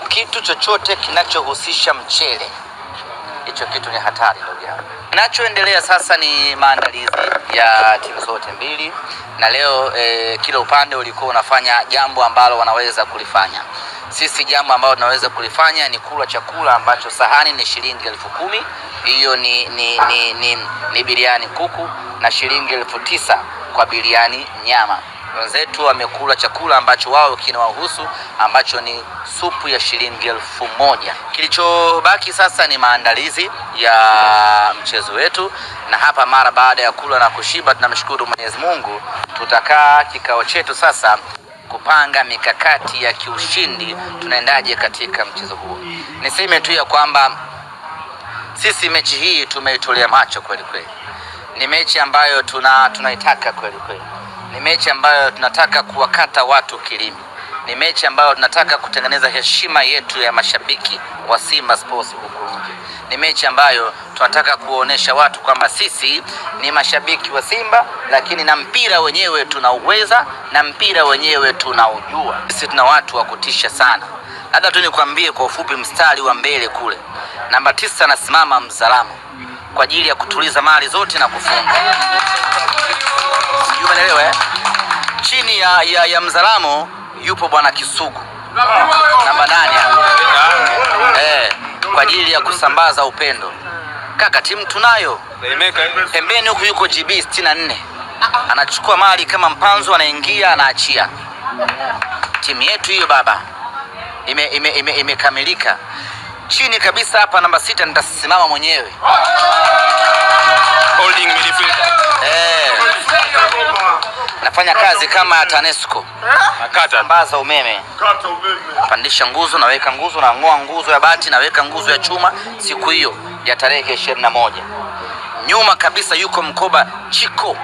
Kitu chochote kinachohusisha mchele, hicho kitu ni hatari ndugu yangu. Kinachoendelea sasa ni maandalizi ya timu zote mbili, na leo kila upande ulikuwa unafanya jambo ambalo wanaweza kulifanya. Sisi jambo ambalo tunaweza kulifanya ni kula chakula ambacho sahani ni shilingi 10,000. Hiyo ni biriani kuku na shilingi 9,000 kwa biriani nyama. Wenzetu wamekula chakula ambacho wao kinawahusu ambacho ni supu ya shilingi 1,000. Kilichobaki sasa ni maandalizi ya mchezo wetu, na hapa mara baada ya kula na kushiba, tunamshukuru Mwenyezi Mungu, tutakaa kikao chetu sasa kupanga mikakati ya kiushindi, tunaendaje katika mchezo huo. Niseme tu ya kwamba sisi mechi hii tumeitolea macho kweli kweli. Ni mechi ambayo tunaitaka kweli kweli. Ni mechi ambayo tunataka kuwakata watu kilimi. Ni mechi ambayo tunataka kutengeneza heshima yetu ya mashabiki wa Simba Sports huko nje. Ni mechi ambayo tunataka kuonesha watu kwamba sisi ni mashabiki wa Simba, lakini na mpira wenyewe tunauweza na mpira wenyewe tunaujua. Sisi tuna watu wa kutisha sana. Labda tu nikwambie kwa ufupi, mstari wa mbele kule namba 9 anasimama Mzalamo kwa ajili ya kutuliza mali zote na kufunga. Sijui umeelewa eh? Chini ya Mzalamo yupo bwana Kisugu namba 8 kwa ajili ya kusambaza upendo. Kaka, timu tunayo. Pembeni huku yuko GB 64 anachukua mali kama mpanzo, anaingia anaachia. Timu yetu hiyo baba imekamilika. Chini kabisa hapa namba 6 nitasimama mwenyewe, holding midfielder. Nafanya kazi kama TANESCO. Sambaza umeme, pandisha nguzo, naweka nguzo, na ngoa nguzo ya bati, naweka nguzo ya chuma. Siku hiyo ya tarehe 21, nyuma kabisa yuko Mkoba Chiko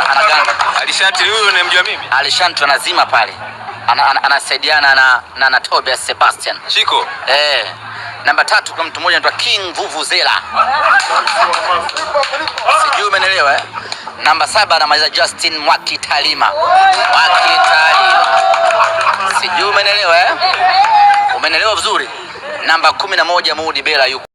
anaganga. Alishanti huyo unamjua mimi? Alishanti anazima pale, anasaidiana na Tobias Sebastian Chiko. Namba 3 kwa mtu mmoja anaitwa King Vuvuzela. Sijui umeelewa eh? Namba 7 anamaliza Justin Mwakitalima. Sijui umeelewa eh? Umeelewa vizuri. Namba 11 Mudi Bela yuko